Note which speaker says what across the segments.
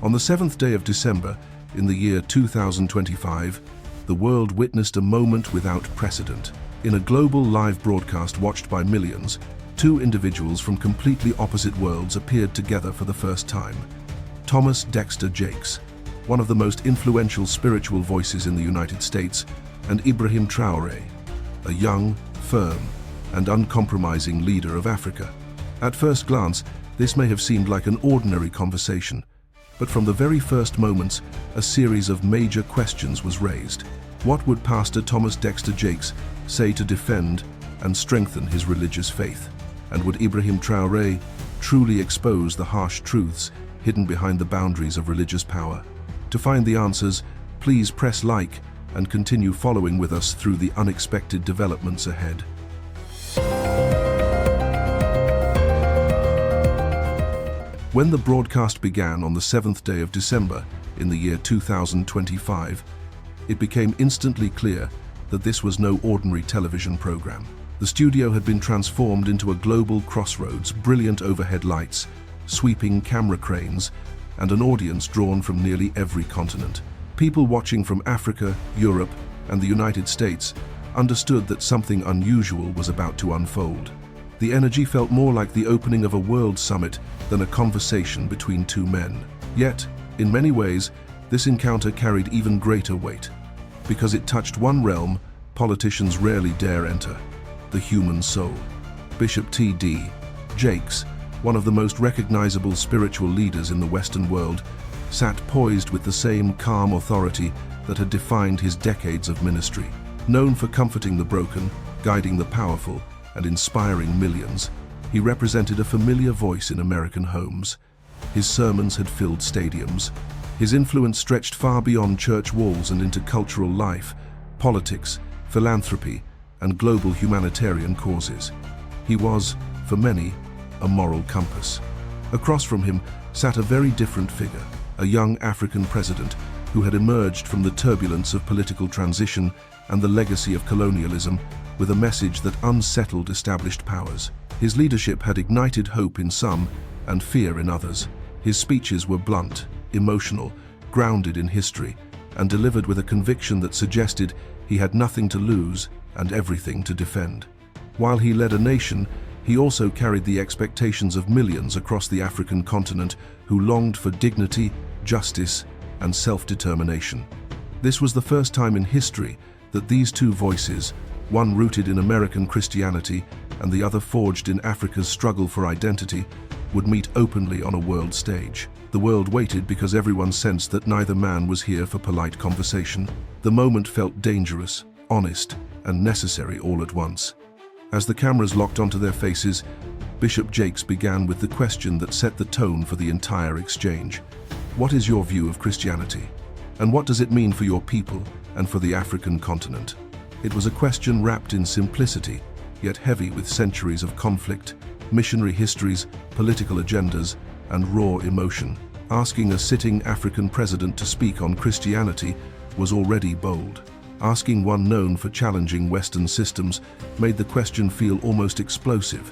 Speaker 1: On the 7th day of December, in the year 2025, the world witnessed a moment without precedent. In a global live broadcast watched by millions, two individuals from completely opposite worlds appeared together for the first time. Thomas Dexter Jakes, one of the most influential spiritual voices in the United States, and Ibrahim Traoré, a young, firm, and uncompromising leader of Africa. At first glance, this may have seemed like an ordinary conversation, but from the very first moments, a series of major questions was raised. What would Pastor Thomas Dexter Jakes say to defend and strengthen his religious faith? And would Ibrahim Traoré truly expose the harsh truths hidden behind the boundaries of religious power? To find the answers, please press like and continue following with us through the unexpected developments ahead. When the broadcast began on the 7th day of December in the year 2025, it became instantly clear that this was no ordinary television program. The studio had been transformed into a global crossroads, brilliant overhead lights, sweeping camera cranes, and an audience drawn from nearly every continent. People watching from Africa, Europe, and the United States understood that something unusual was about to unfold. The energy felt more like the opening of a world summit than a conversation between two men. Yet, in many ways, this encounter carried even greater weight, because it touched one realm politicians rarely dare enter: the human soul. Bishop T.D. Jakes, one of the most recognizable spiritual leaders in the Western world, sat poised with the same calm authority that had defined his decades of ministry. Known for comforting the broken, guiding the powerful, and inspiring millions, he represented a familiar voice in American homes. His sermons had filled stadiums. His influence stretched far beyond church walls and into cultural life, politics, philanthropy, and global humanitarian causes. He was, for many, a moral compass. Across from him sat a very different figure, a young African president who had emerged from the turbulence of political transition and the legacy of colonialism with a message that unsettled established powers. His leadership had ignited hope in some and fear in others. His speeches were blunt, emotional, grounded in history, and delivered with a conviction that suggested he had nothing to lose and everything to defend. While he led a nation, he also carried the expectations of millions across the African continent who longed for dignity, justice, and self-determination. This was the first time in history that these two voices, one rooted in American Christianity and the other forged in Africa's struggle for identity, would meet openly on a world stage. The world waited because everyone sensed that neither man was here for polite conversation. The moment felt dangerous, honest, and necessary all at once. As the cameras locked onto their faces, Bishop Jakes began with the question that set the tone for the entire exchange. What is your view of Christianity? And what does it mean for your people and for the African continent? It was a question wrapped in simplicity, yet heavy with centuries of conflict, missionary histories, political agendas, and raw emotion. Asking a sitting African president to speak on Christianity was already bold. Asking one known for challenging Western systems made the question feel almost explosive.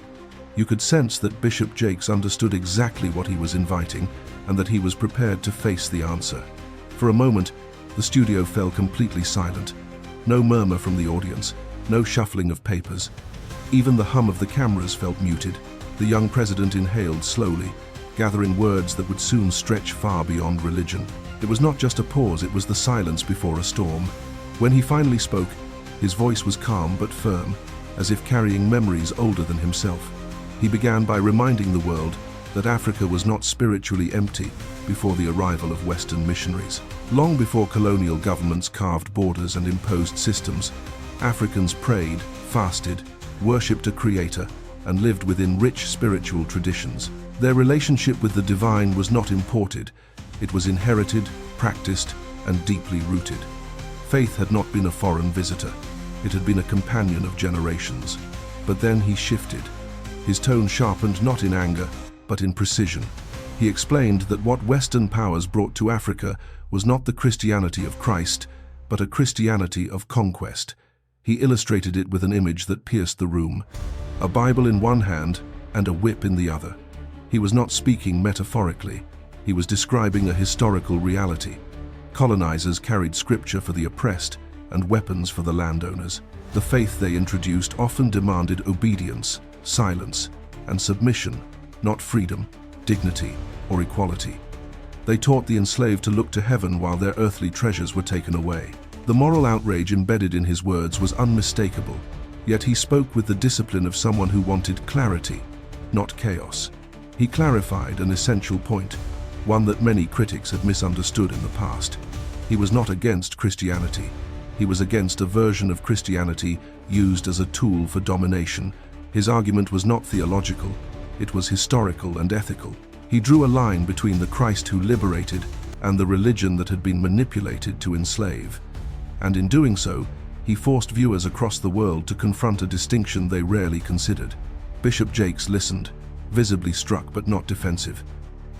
Speaker 1: You could sense that Bishop Jakes understood exactly what he was inviting and that he was prepared to face the answer. For a moment, the studio fell completely silent. No murmur from the audience, no shuffling of papers. Even the hum of the cameras felt muted. The young president inhaled slowly, gathering words that would soon stretch far beyond religion. It was not just a pause, it was the silence before a storm. When he finally spoke, his voice was calm but firm, as if carrying memories older than himself. He began by reminding the world that Africa was not spiritually empty before the arrival of Western missionaries. Long before colonial governments carved borders and imposed systems, Africans prayed, fasted, worshipped a creator, and lived within rich spiritual traditions. Their relationship with the divine was not imported. It was inherited, practiced, and deeply rooted. Faith had not been a foreign visitor. It had been a companion of generations. But then he shifted. His tone sharpened not in anger, but in precision. He explained that what Western powers brought to Africa was not the Christianity of Christ, but a Christianity of conquest. He illustrated it with an image that pierced the room: a Bible in one hand and a whip in the other. He was not speaking metaphorically. He was describing a historical reality. Colonizers carried scripture for the oppressed and weapons for the landowners. The faith they introduced often demanded obedience, silence, and submission, not freedom, dignity, or equality. They taught the enslaved to look to heaven while their earthly treasures were taken away. The moral outrage embedded in his words was unmistakable, yet he spoke with the discipline of someone who wanted clarity, not chaos. He clarified an essential point, one that many critics had misunderstood in the past. He was not against Christianity. He was against a version of Christianity used as a tool for domination. His argument was not theological, it was historical and ethical. He drew a line between the Christ who liberated and the religion that had been manipulated to enslave. And in doing so, he forced viewers across the world to confront a distinction they rarely considered. Bishop Jakes listened, visibly struck but not defensive.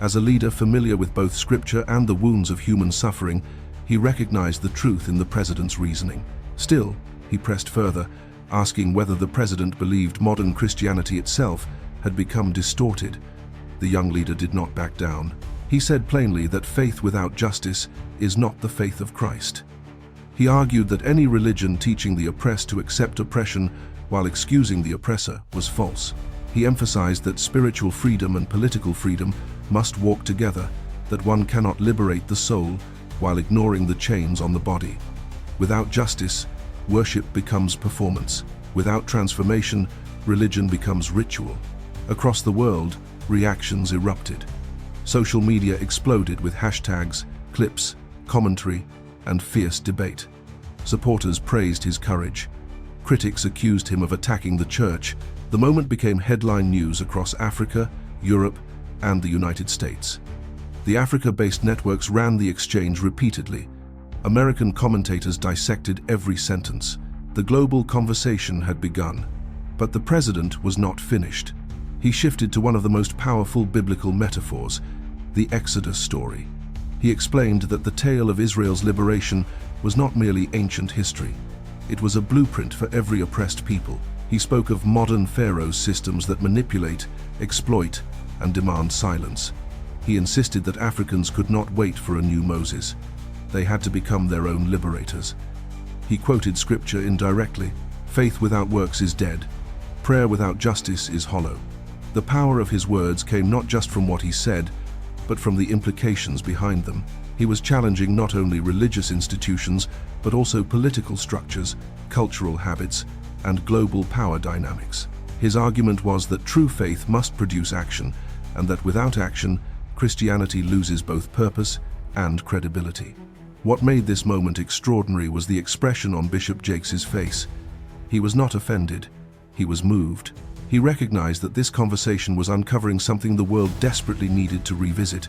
Speaker 1: As a leader familiar with both scripture and the wounds of human suffering, he recognized the truth in the president's reasoning. Still, he pressed further, asking whether the president believed modern Christianity itself had become distorted. The young leader did not back down. He said plainly that faith without justice is not the faith of Christ. He argued that any religion teaching the oppressed to accept oppression while excusing the oppressor was false. He emphasized that spiritual freedom and political freedom must walk together, that one cannot liberate the soul while ignoring the chains on the body. Without justice, worship becomes performance. Without transformation, religion becomes ritual. Across the world, reactions erupted. Social media exploded with hashtags, clips, commentary, and fierce debate. Supporters praised his courage. Critics accused him of attacking the church. The moment became headline news across Africa, Europe, and the United States. The Africa-based networks ran the exchange repeatedly. American commentators dissected every sentence. The global conversation had begun. But the president was not finished. He shifted to one of the most powerful biblical metaphors, the Exodus story. He explained that the tale of Israel's liberation was not merely ancient history. It was a blueprint for every oppressed people. He spoke of modern pharaohs' systems that manipulate, exploit, and demand silence. He insisted that Africans could not wait for a new Moses. They had to become their own liberators. He quoted scripture indirectly. Faith without works is dead. Prayer without justice is hollow. The power of his words came not just from what he said, but from the implications behind them. He was challenging not only religious institutions, but also political structures, cultural habits, and global power dynamics. His argument was that true faith must produce action, and that without action, Christianity loses both purpose and credibility. What made this moment extraordinary was the expression on Bishop Jakes's face. He was not offended, he was moved. He recognized that this conversation was uncovering something the world desperately needed to revisit: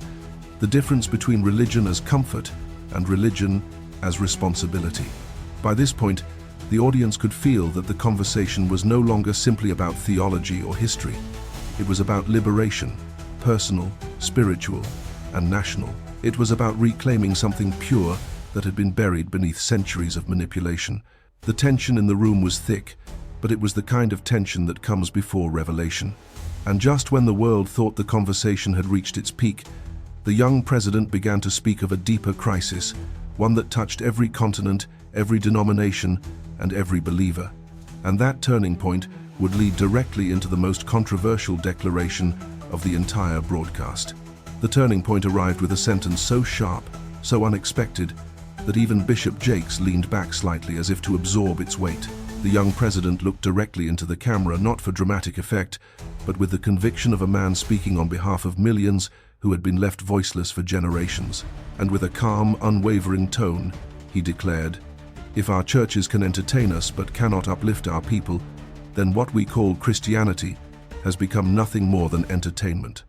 Speaker 1: the difference between religion as comfort and religion as responsibility. By this point, the audience could feel that the conversation was no longer simply about theology or history. It was about liberation, personal, spiritual, and national. It was about reclaiming something pure that had been buried beneath centuries of manipulation. The tension in the room was thick, but it was the kind of tension that comes before revelation. And just when the world thought the conversation had reached its peak, the young president began to speak of a deeper crisis, one that touched every continent, every denomination, and every believer. And that turning point would lead directly into the most controversial declaration of the entire broadcast. The turning point arrived with a sentence so sharp, so unexpected, that even Bishop Jakes leaned back slightly as if to absorb its weight. The young president looked directly into the camera, not for dramatic effect, but with the conviction of a man speaking on behalf of millions who had been left voiceless for generations. And with a calm, unwavering tone, he declared, "If our churches can entertain us but cannot uplift our people, then what we call Christianity has become nothing more than entertainment."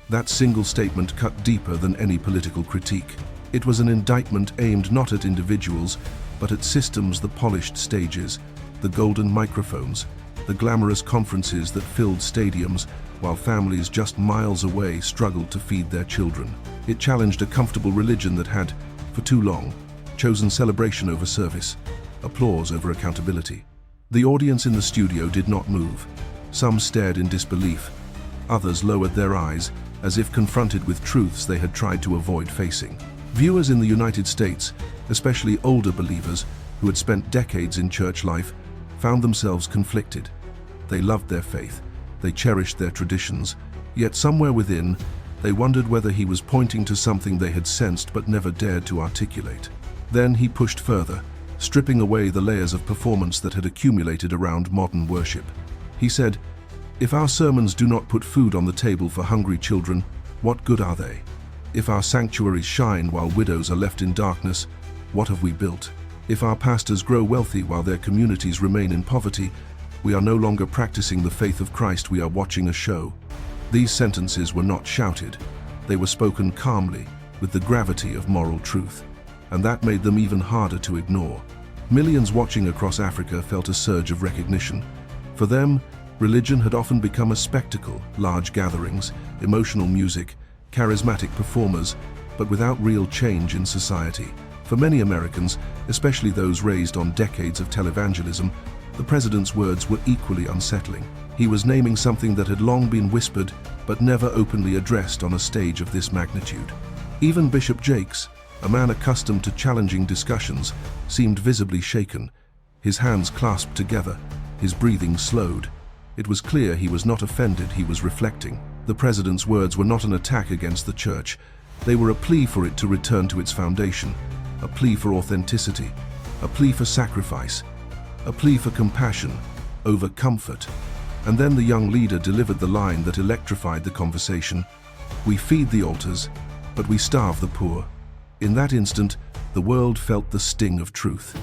Speaker 1: That single statement cut deeper than any political critique. It was an indictment aimed not at individuals, but at systems, the polished stages, the golden microphones, the glamorous conferences that filled stadiums, while families just miles away struggled to feed their children. It challenged a comfortable religion that had, for too long, chosen celebration over service, applause over accountability. The audience in the studio did not move. Some stared in disbelief, others lowered their eyes, as if confronted with truths they had tried to avoid facing. Viewers in the United States, especially older believers who had spent decades in church life, found themselves conflicted. They loved their faith, they cherished their traditions, yet somewhere within, they wondered whether he was pointing to something they had sensed but never dared to articulate. Then he pushed further, stripping away the layers of performance that had accumulated around modern worship. He said, "If our sermons do not put food on the table for hungry children, what good are they? If our sanctuaries shine while widows are left in darkness, what have we built? If our pastors grow wealthy while their communities remain in poverty, we are no longer practicing the faith of Christ, we are watching a show." These sentences were not shouted. They were spoken calmly, with the gravity of moral truth. And that made them even harder to ignore. Millions watching across Africa felt a surge of recognition. For them, religion had often become a spectacle, large gatherings, emotional music, charismatic performers, but without real change in society. For many Americans, especially those raised on decades of televangelism, the president's words were equally unsettling. He was naming something that had long been whispered, but never openly addressed on a stage of this magnitude. Even Bishop Jakes, a man accustomed to challenging discussions, seemed visibly shaken, his hands clasped together, his breathing slowed. It was clear he was not offended, he was reflecting. The president's words were not an attack against the church. They were a plea for it to return to its foundation, a plea for authenticity, a plea for sacrifice, a plea for compassion over comfort. And then the young leader delivered the line that electrified the conversation. "We feed the altars, but we starve the poor." In that instant, the world felt the sting of truth.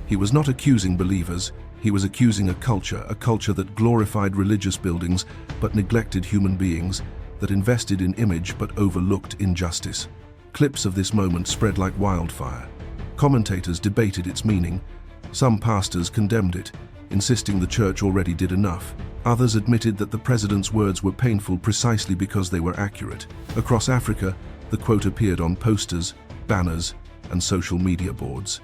Speaker 1: He was not accusing believers, he was accusing a culture that glorified religious buildings but neglected human beings, that invested in image but overlooked injustice. Clips of this moment spread like wildfire. Commentators debated its meaning. Some pastors condemned it, insisting the church already did enough. Others admitted that the president's words were painful precisely because they were accurate. Across Africa, the quote appeared on posters, banners, and social media boards.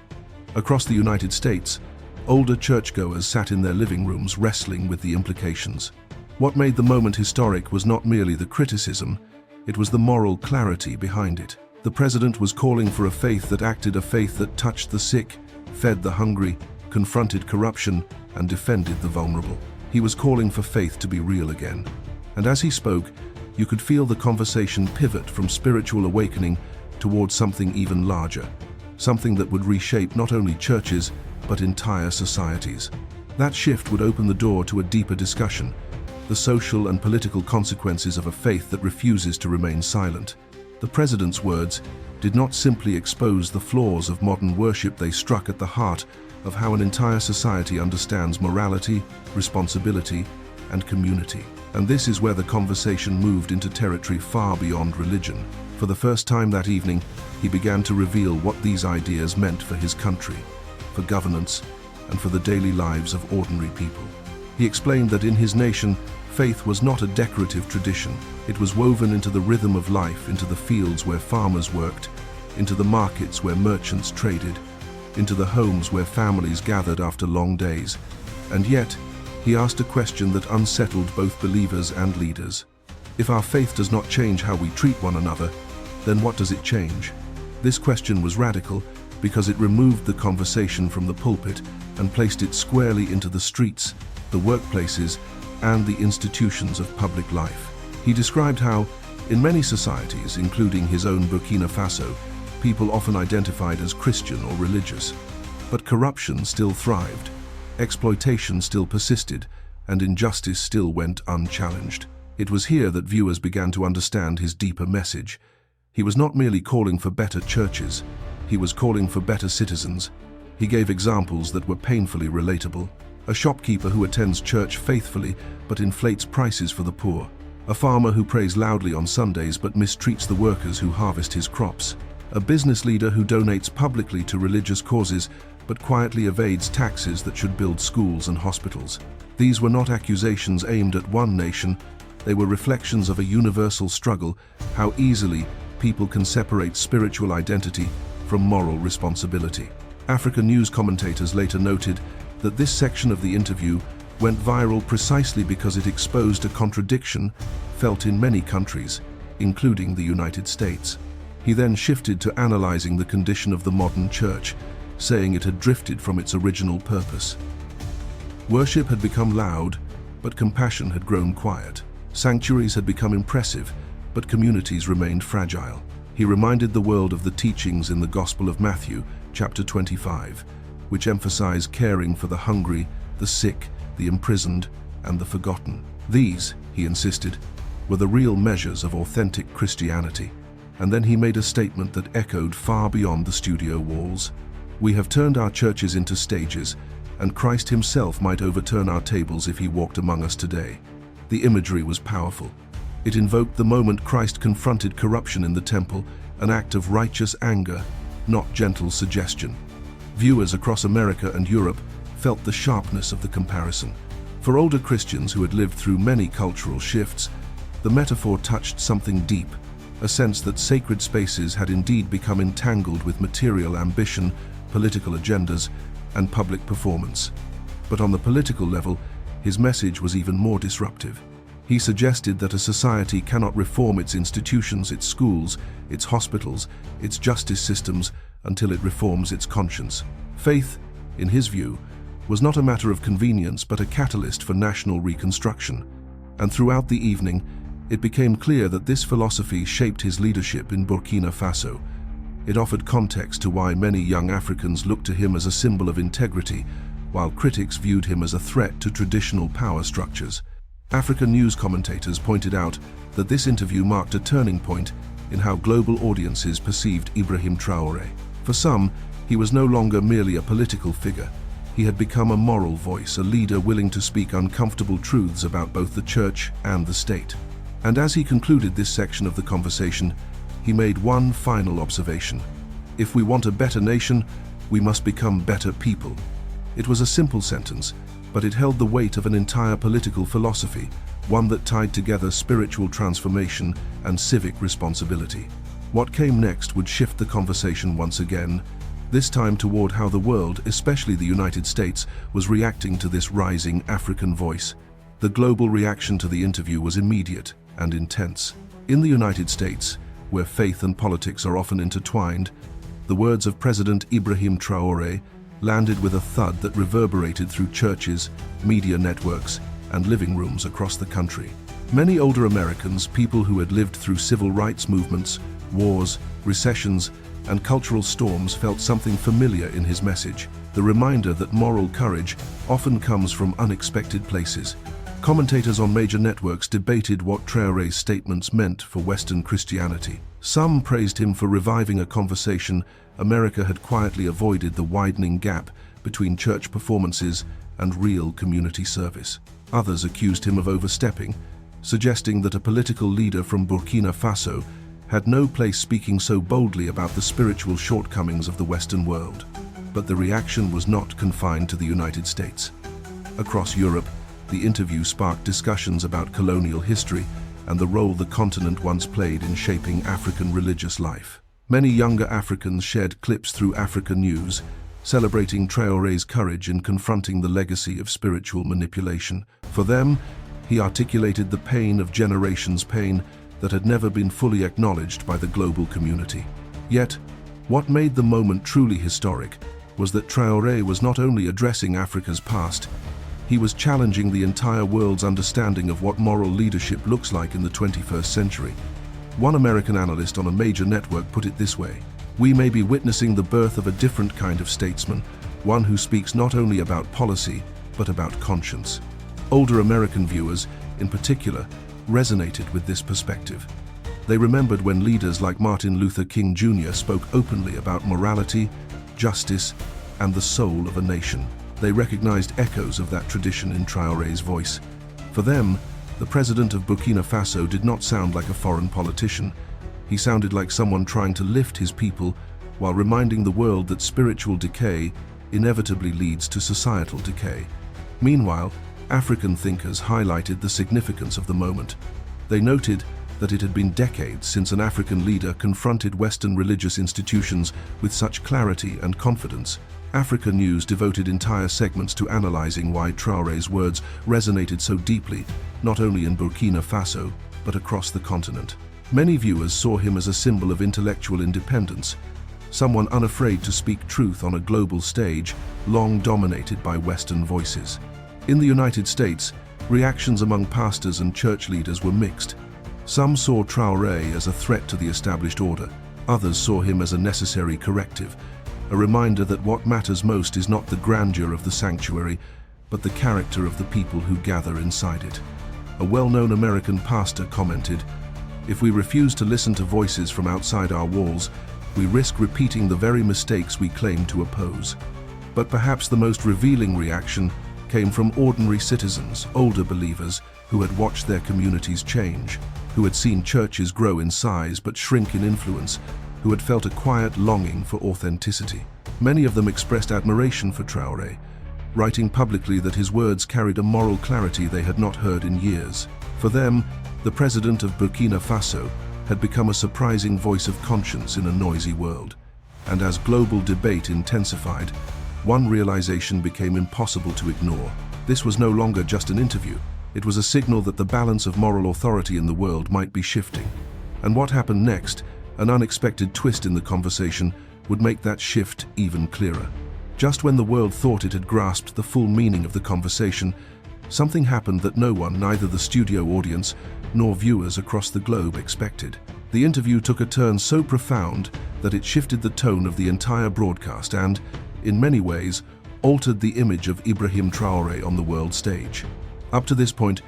Speaker 1: Across the United States, older churchgoers sat in their living rooms wrestling with the implications. What made the moment historic was not merely the criticism, it was the moral clarity behind it. The president was calling for a faith that acted, a faith that touched the sick, fed the hungry, confronted corruption, and defended the vulnerable. He was calling for faith to be real again. And as he spoke, you could feel the conversation pivot from spiritual awakening towards something even larger, something that would reshape not only churches, but entire societies. That shift would open the door to a deeper discussion, the social and political consequences of a faith that refuses to remain silent. The president's words did not simply expose the flaws of modern worship, they struck at the heart of how an entire society understands morality, responsibility, and community. And this is where the conversation moved into territory far beyond religion. For the first time that evening, he began to reveal what these ideas meant for his country, for governance, and for the daily lives of ordinary people. He explained that in his nation, faith was not a decorative tradition. It was woven into the rhythm of life, into the fields where farmers worked, into the markets where merchants traded, into the homes where families gathered after long days. And yet, he asked a question that unsettled both believers and leaders. If our faith does not change how we treat one another, then what does it change? This question was radical because it removed the conversation from the pulpit and placed it squarely into the streets, the workplaces, and the institutions of public life. He described how, in many societies, including his own Burkina Faso, people often identified as Christian or religious. But corruption still thrived, exploitation still persisted, and injustice still went unchallenged. It was here that viewers began to understand his deeper message. He was not merely calling for better churches, he was calling for better citizens. He gave examples that were painfully relatable. A shopkeeper who attends church faithfully but inflates prices for the poor. A farmer who prays loudly on Sundays but mistreats the workers who harvest his crops. A business leader who donates publicly to religious causes but quietly evades taxes that should build schools and hospitals. These were not accusations aimed at one nation, they were reflections of a universal struggle, how easily people can separate spiritual identity from moral responsibility. African news commentators later noted that this section of the interview went viral precisely because it exposed a contradiction felt in many countries. including the United States. He then shifted to analyzing the condition of the modern church, saying it had drifted from its original purpose. Worship had become loud, but compassion had grown quiet. Sanctuaries had become impressive, but communities remained fragile. He reminded the world of the teachings in the Gospel of Matthew, chapter 25, which emphasize caring for the hungry, the sick, the imprisoned, and the forgotten. These, he insisted, were the real measures of authentic Christianity. And then he made a statement that echoed far beyond the studio walls. "We have turned our churches into stages, and Christ himself might overturn our tables if he walked among us today." The imagery was powerful. It invoked the moment Christ confronted corruption in the temple, an act of righteous anger, not gentle suggestion. Viewers across America and Europe felt the sharpness of the comparison. For older Christians who had lived through many cultural shifts, the metaphor touched something deep, a sense that sacred spaces had indeed become entangled with material ambition, political agendas, and public performance. But on the political level, his message was even more disruptive. He suggested that a society cannot reform its institutions, its schools, its hospitals, its justice systems until it reforms its conscience. Faith, in his view, was not a matter of convenience but a catalyst for national reconstruction. And throughout the evening, it became clear that this philosophy shaped his leadership in Burkina Faso. It offered context to why many young Africans looked to him as a symbol of integrity, while critics viewed him as a threat to traditional power structures. African news commentators pointed out that this interview marked a turning point in how global audiences perceived Ibrahim Traoré. For some, he was no longer merely a political figure. He had become a moral voice, a leader willing to speak uncomfortable truths about both the church and the state. And as he concluded this section of the conversation, he made one final observation. "If we want a better nation, we must become better people." It was a simple sentence, but it held the weight of an entire political philosophy, one that tied together spiritual transformation and civic responsibility. What came next would shift the conversation once again, this time toward how the world, especially the United States, was reacting to this rising African voice. The global reaction to the interview was immediate and intense. In the United States, where faith and politics are often intertwined, the words of President Ibrahim Traoré landed with a thud that reverberated through churches, media networks, and living rooms across the country. Many older Americans, people who had lived through civil rights movements, wars, recessions, and cultural storms, felt something familiar in his message, the reminder that moral courage often comes from unexpected places. Commentators on major networks debated what Traoré's statements meant for Western Christianity. Some praised him for reviving a conversation America had quietly avoided, the widening gap between church performances and real community service. Others accused him of overstepping, suggesting that a political leader from Burkina Faso had no place speaking so boldly about the spiritual shortcomings of the Western world. But the reaction was not confined to the United States. Across Europe, the interview sparked discussions about colonial history and the role the continent once played in shaping African religious life. Many younger Africans shared clips through Africa News, celebrating Traoré's courage in confronting the legacy of spiritual manipulation. For them, he articulated the pain of generations' pain that had never been fully acknowledged by the global community. Yet, what made the moment truly historic was that Traoré was not only addressing Africa's past, he was challenging the entire world's understanding of what moral leadership looks like in the 21st century. One American analyst on a major network put it this way: "We may be witnessing the birth of a different kind of statesman, one who speaks not only about policy, but about conscience." Older American viewers, in particular, resonated with this perspective. They remembered when leaders like Martin Luther King Jr. spoke openly about morality, justice, and the soul of a nation. They recognized echoes of that tradition in Traoré's voice. For them, the president of Burkina Faso did not sound like a foreign politician. He sounded like someone trying to lift his people while reminding the world that spiritual decay inevitably leads to societal decay. Meanwhile, African thinkers highlighted the significance of the moment. They noted that it had been decades since an African leader confronted Western religious institutions with such clarity and confidence. Africa News devoted entire segments to analyzing why Traoré's words resonated so deeply, not only in Burkina Faso, but across the continent. Many viewers saw him as a symbol of intellectual independence, someone unafraid to speak truth on a global stage, long dominated by Western voices. In the United States, reactions among pastors and church leaders were mixed. Some saw Traoré as a threat to the established order. Others saw him as a necessary corrective, a reminder that what matters most is not the grandeur of the sanctuary, but the character of the people who gather inside it. A well-known American pastor commented, "If we refuse to listen to voices from outside our walls, we risk repeating the very mistakes we claim to oppose." But perhaps the most revealing reaction came from ordinary citizens, older believers, who had watched their communities change, who had seen churches grow in size but shrink in influence, who had felt a quiet longing for authenticity. Many of them expressed admiration for Traoré, writing publicly that his words carried a moral clarity they had not heard in years. For them, the president of Burkina Faso had become a surprising voice of conscience in a noisy world. And as global debate intensified, one realization became impossible to ignore. This was no longer just an interview. It was a signal that the balance of moral authority in the world might be shifting. And what happened next, an unexpected twist in the conversation, would make that shift even clearer. Just when the world thought it had grasped the full meaning of the conversation, something happened that no one, neither the studio audience nor viewers across the globe, expected. The interview took a turn so profound that it shifted the tone of the entire broadcast and, in many ways, altered the image of Ibrahim Traoré on the world stage. Up to this point,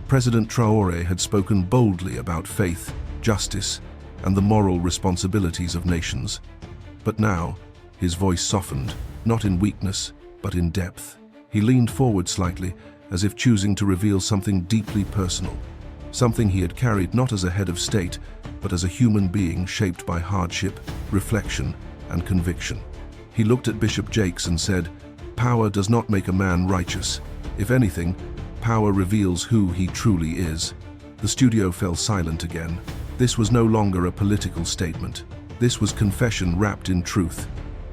Speaker 1: President Traoré had spoken boldly about faith, justice, and the moral responsibilities of nations. But now, his voice softened, not in weakness, but in depth. He leaned forward slightly, as if choosing to reveal something deeply personal, something he had carried not as a head of state, but as a human being shaped by hardship, reflection, and conviction. He looked at Bishop Jakes and said, "Power does not make a man righteous. If anything, power reveals who he truly is." The studio fell silent again. This was no longer a political statement. This was confession wrapped in truth.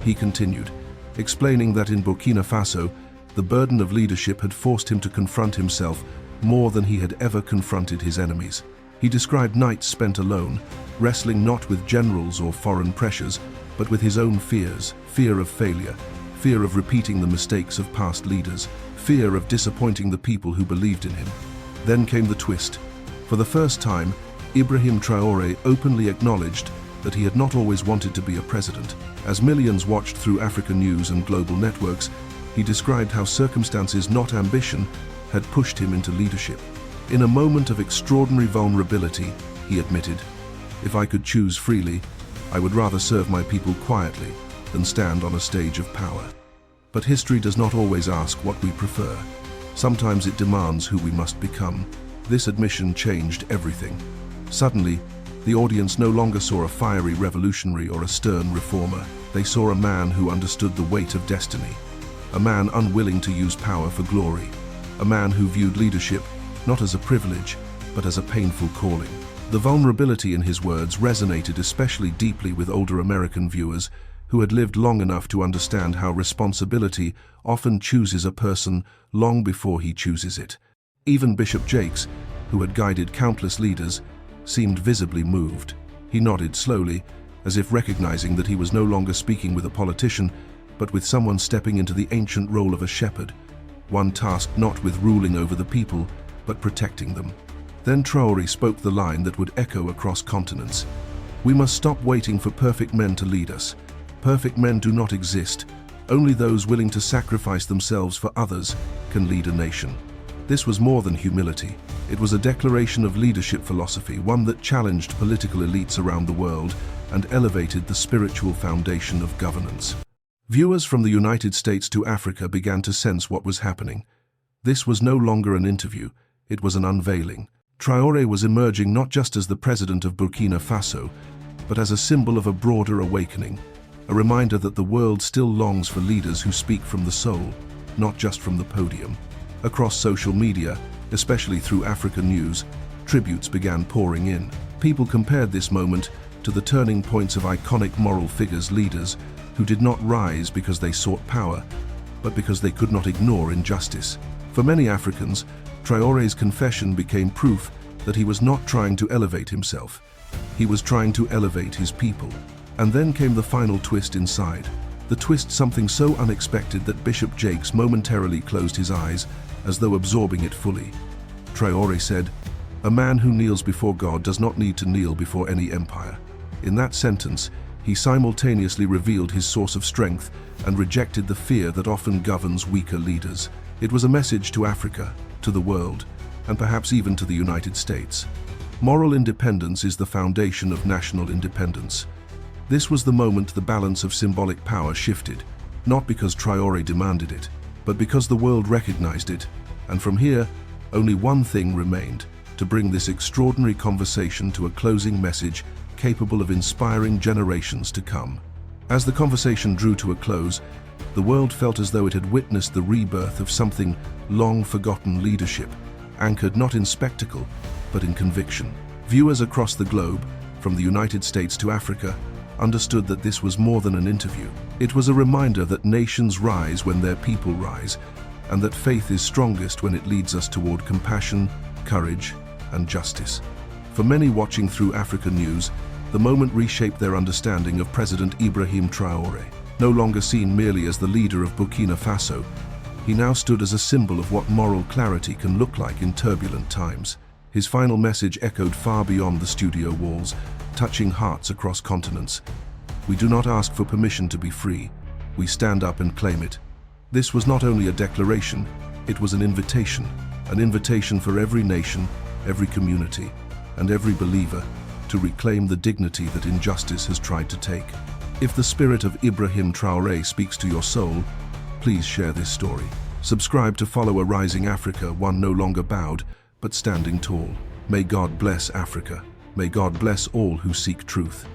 Speaker 1: He continued, explaining that in Burkina Faso, the burden of leadership had forced him to confront himself more than he had ever confronted his enemies. He described nights spent alone, wrestling not with generals or foreign pressures, but with his own fears, fear of failure, fear of repeating the mistakes of past leaders, fear of disappointing the people who believed in him. Then came the twist. For the first time, Ibrahim Traoré openly acknowledged that he had not always wanted to be a president. As millions watched through African news and global networks, he described how circumstances, not ambition, had pushed him into leadership. In a moment of extraordinary vulnerability, he admitted, "If I could choose freely, I would rather serve my people quietly than stand on a stage of power." But history does not always ask what we prefer. Sometimes it demands who we must become. This admission changed everything. Suddenly, the audience no longer saw a fiery revolutionary or a stern reformer. They saw a man who understood the weight of destiny, a man unwilling to use power for glory, a man who viewed leadership not as a privilege, but as a painful calling. The vulnerability in his words resonated especially deeply with older American viewers who had lived long enough to understand how responsibility often chooses a person long before he chooses it. Even Bishop Jakes, who had guided countless leaders, seemed visibly moved. He nodded slowly, as if recognizing that he was no longer speaking with a politician, but with someone stepping into the ancient role of a shepherd, one tasked not with ruling over the people, but protecting them. Then Traoré spoke the line that would echo across continents. "We must stop waiting for perfect men to lead us. Perfect men do not exist. Only those willing to sacrifice themselves for others can lead a nation." This was more than humility. It was a declaration of leadership philosophy, one that challenged political elites around the world and elevated the spiritual foundation of governance. Viewers from the United States to Africa began to sense what was happening. This was no longer an interview, it was an unveiling. Traoré was emerging not just as the president of Burkina Faso, but as a symbol of a broader awakening, a reminder that the world still longs for leaders who speak from the soul, not just from the podium. Across social media, especially through African news, tributes began pouring in. People compared this moment to the turning points of iconic moral figures, leaders who did not rise because they sought power, but because they could not ignore injustice. For many Africans, Traoré's confession became proof that he was not trying to elevate himself. He was trying to elevate his people. And then came the final twist inside. The twist, something so unexpected that Bishop Jakes momentarily closed his eyes, as though absorbing it fully. Traore said, "A man who kneels before God does not need to kneel before any empire." In that sentence, he simultaneously revealed his source of strength and rejected the fear that often governs weaker leaders. It was a message to Africa, to the world, and perhaps even to the United States. Moral independence is the foundation of national independence. This was the moment the balance of symbolic power shifted, not because Traore demanded it, but because the world recognized it. And from here, only one thing remained: to bring this extraordinary conversation to a closing message capable of inspiring generations to come. As the conversation drew to a close, the world felt as though it had witnessed the rebirth of something long-forgotten: leadership, anchored not in spectacle, but in conviction. Viewers across the globe, from the United States to Africa, understood that this was more than an interview. It was a reminder that nations rise when their people rise, and that faith is strongest when it leads us toward compassion, courage, and justice. For many watching through Africa News, the moment reshaped their understanding of President Ibrahim Traoré. No longer seen merely as the leader of Burkina Faso, he now stood as a symbol of what moral clarity can look like in turbulent times. His final message echoed far beyond the studio walls, touching hearts across continents. "We do not ask for permission to be free. We stand up and claim it." This was not only a declaration, it was an invitation for every nation, every community, and every believer to reclaim the dignity that injustice has tried to take. If the spirit of Ibrahim Traoré speaks to your soul, please share this story. Subscribe to follow a rising Africa, one no longer bowed, but standing tall. May God bless Africa. May God bless all who seek truth.